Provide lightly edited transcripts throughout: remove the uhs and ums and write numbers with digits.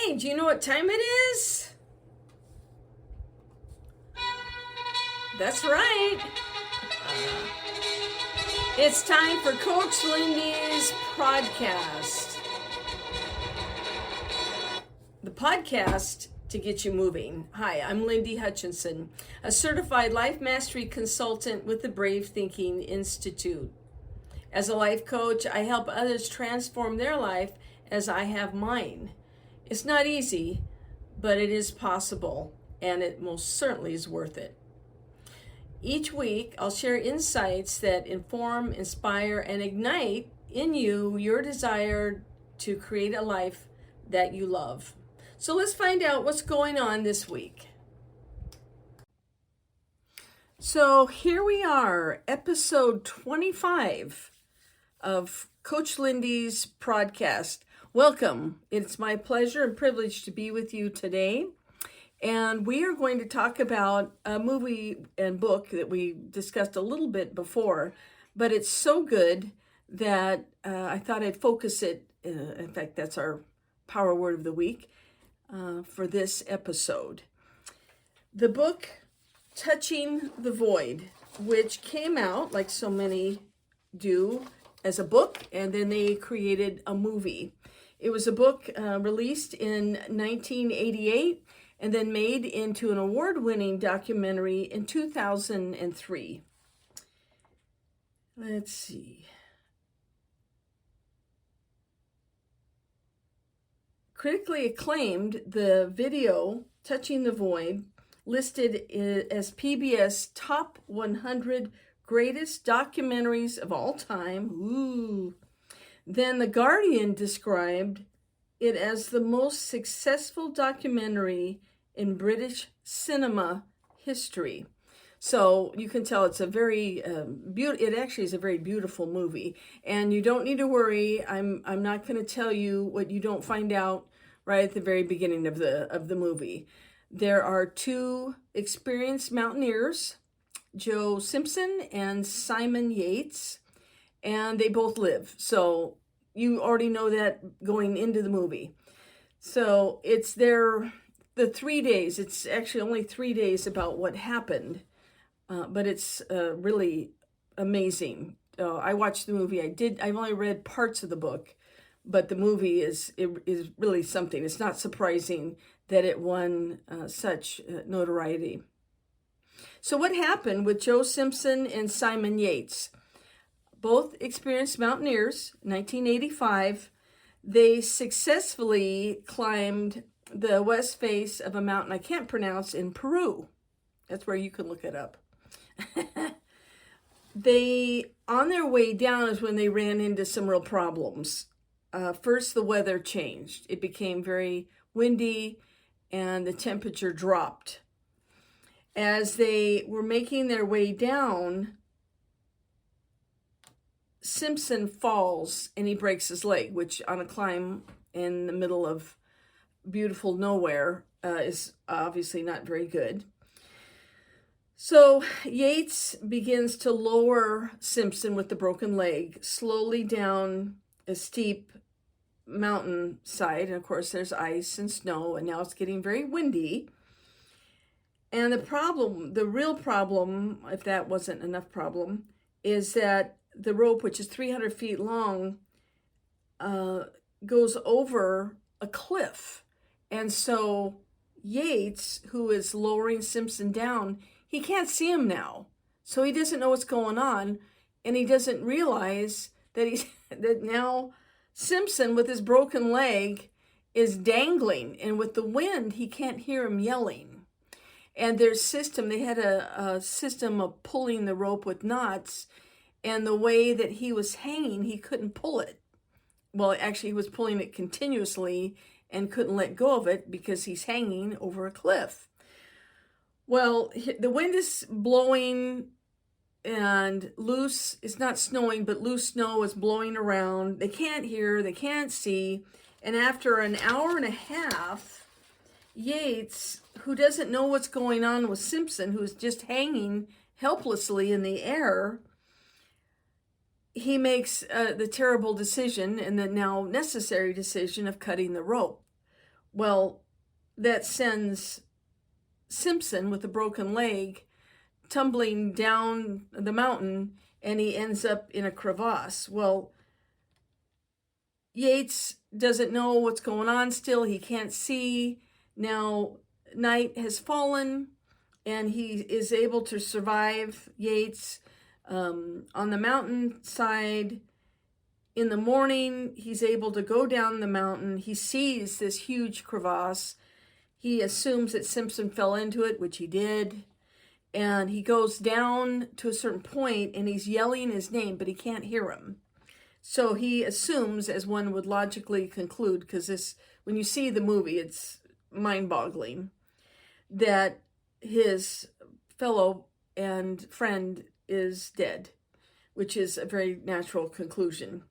Hey, do you know what time it is? That's right. It's time for Coach Lindy's podcast. The podcast to get you moving. Hi, I'm Lindy Hutchinson, a certified life mastery consultant with the Brave Thinking Institute. As a life coach, I help others transform their life as I have mine. It's not easy, but it is possible, and it most certainly is worth it. Each week, I'll share insights that inform, inspire, and ignite in you your desire to create a life that you love. So let's find out what's going on this week. So here we are, episode 25 of Coach Lindy's podcast. Welcome. It's my pleasure and privilege to be with you today. And we are going to talk about a movie and book that we discussed a little bit before, but it's so good that I thought I'd focus it. In fact, that's our power word of the week for this episode. The book, Touching the Void, which came out, like so many do, as a book, and then they created a movie. It was a book released in 1988 and then made into an award-winning documentary in 2003. Let's see. Critically acclaimed, the video, Touching the Void, listed as PBS Top 100 Greatest Documentaries of All Time. Ooh. Then The Guardian described it as the most successful documentary in British cinema history. So you can tell it's a very it actually is a very beautiful movie, and you don't need to worry. I'm not going to tell you what you don't find out right at the very beginning of the movie. There are two experienced mountaineers, Joe Simpson and Simon Yates, and they both live. So you already know that going into the movie. So it's the 3 days. It's actually only 3 days about what happened, but it's really amazing. I watched the movie. I've only read parts of the book, but the movie is really something. It's not surprising that it won such notoriety. So what happened with Joe Simpson and Simon Yates? Both experienced mountaineers, 1985, they successfully climbed the west face of a mountain I can't pronounce in Peru. That's where you can look it up. On their way down is when they ran into some real problems. First, the weather changed. It became very windy and the temperature dropped. As they were making their way down, Simpson falls and he breaks his leg, which on a climb in the middle of beautiful nowhere is obviously not very good. So Yates begins to lower Simpson with the broken leg slowly down a steep mountainside. And of course there's ice and snow, and now it's getting very windy. And the real problem, if that wasn't enough problem, is that the rope, which is 300 feet long, goes over a cliff. And so Yates, who is lowering Simpson down, he can't see him now. So he doesn't know what's going on, and he doesn't realize that that now Simpson, with his broken leg, is dangling, and with the wind, he can't hear him yelling. And they had a system of pulling the rope with knots, and the way that he was hanging, he couldn't pull it. Well, actually, he was pulling it continuously and couldn't let go of it because he's hanging over a cliff. Well, the wind is blowing and loose, it's not snowing, but loose snow is blowing around. They can't hear, they can't see. And after an hour and a half, Yates, who doesn't know what's going on with Simpson, who's just hanging helplessly in the air, he makes the terrible decision and the now necessary decision of cutting the rope. Well, that sends Simpson with a broken leg tumbling down the mountain, and he ends up in a crevasse. Well, Yates doesn't know what's going on still. He can't see. Now, night has fallen, and he is able to survive. Yates on the mountainside. In the morning, he's able to go down the mountain. He sees this huge crevasse. He assumes that Simpson fell into it, which he did. And he goes down to a certain point, and he's yelling his name, but he can't hear him. So he assumes, as one would logically conclude, because this, when you see the movie, it's mind-boggling, that his fellow and friend is dead, which is a very natural conclusion.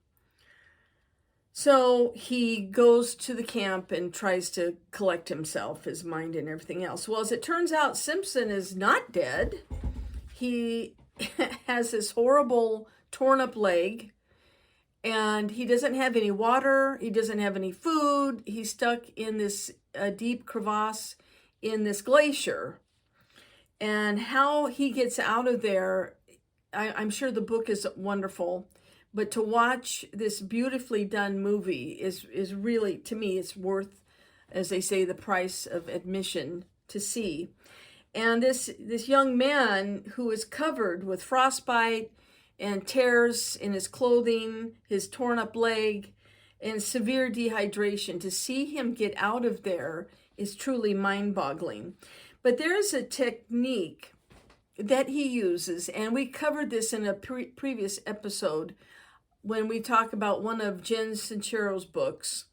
So he goes to the camp and tries to collect himself, his mind and everything else. Well, as it turns out, Simpson is not dead. He has this horrible torn up leg, and he doesn't have any water. He doesn't have any food. He's stuck in this deep crevasse in this glacier. And how he gets out of there, I'm sure the book is wonderful. But to watch this beautifully done movie is really, to me, it's worth, as they say, the price of admission to see. And this young man who is covered with frostbite and tears in his clothing, his torn up leg, and severe dehydration, to see him get out of there is truly mind-boggling. But there is a technique that he uses, and we covered this in a previous episode when we talk about one of Jen Sincero's books,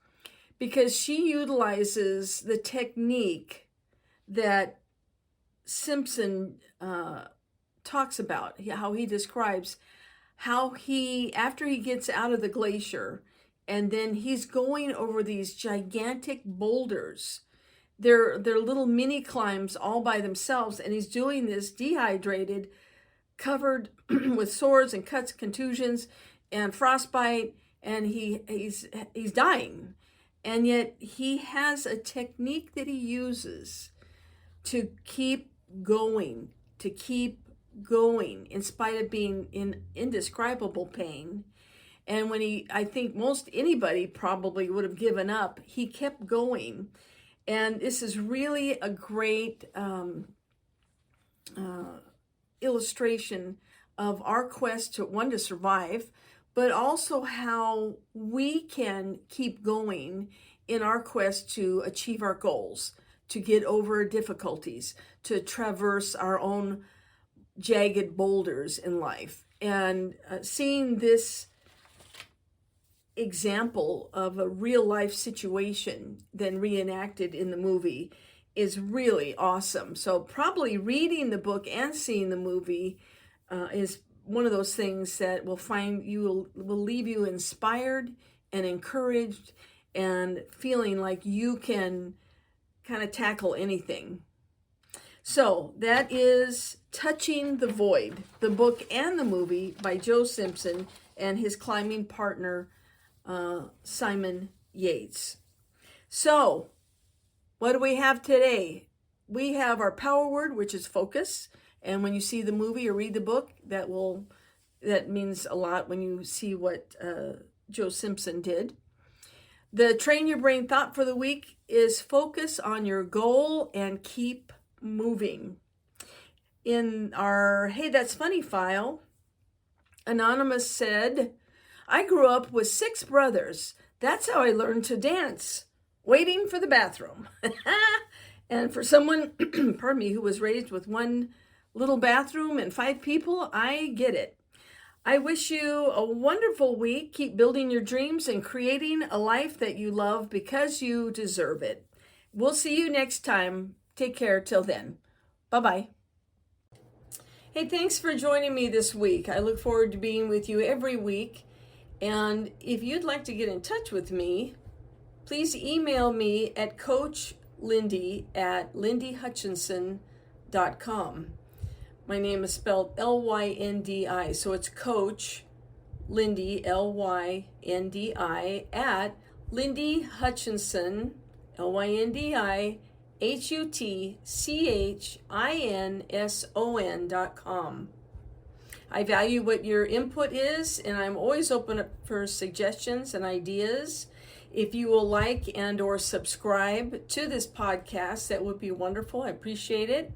because she utilizes the technique that Simpson talks about, how he describes how he, after he gets out of the glacier, and then he's going over these gigantic boulders. They're little mini climbs all by themselves, and he's doing this dehydrated, covered with sores and cuts, contusions, and frostbite, and he's dying. And yet he has a technique that he uses to keep going, in spite of being in indescribable pain. And when I think most anybody probably would have given up, he kept going. And this is really a great illustration of our quest to survive, but also how we can keep going in our quest to achieve our goals, to get over difficulties, to traverse our own jagged boulders in life. And seeing this example of a real life situation then reenacted in the movie is really awesome. So probably reading the book and seeing the movie is one of those things that will leave you inspired and encouraged and feeling like you can kind of tackle anything. So that is Touching the Void, the book and the movie by Joe Simpson and his climbing partner, Simon Yates. So what do we have today? We have our power word, which is focus. And when you see the movie or read the book, that means a lot when you see what Joe Simpson did. The Train Your Brain thought for the week is focus on your goal and keep moving. In our Hey That's Funny file, Anonymous said, I grew up with 6 brothers. That's how I learned to dance, waiting for the bathroom. And for someone, pardon me, who was raised with 1 little bathroom and 5 people, I get it. I wish you a wonderful week. Keep building your dreams and creating a life that you love because you deserve it. We'll see you next time. Take care till then. Bye-bye. Hey, thanks for joining me this week. I look forward to being with you every week. And if you'd like to get in touch with me, please email me at coachlindy@lindyhutchinson.com. My name is spelled L-Y-N-D-I, so it's Coach Lindy, L-Y-N-D-I, at Lindy Hutchinson, LYNDIHUTCHINSON.com. I value what your input is, and I'm always open for suggestions and ideas. If you will like and or subscribe to this podcast, that would be wonderful. I appreciate it.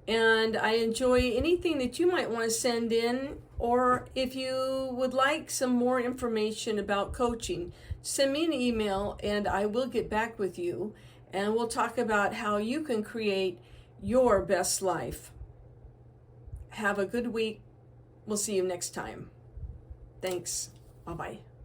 And I enjoy anything that you might want to send in, or if you would like some more information about coaching, send me an email and I will get back with you, and we'll talk about how you can create your best life. Have a good week. We'll see you next time. Thanks. Bye-bye.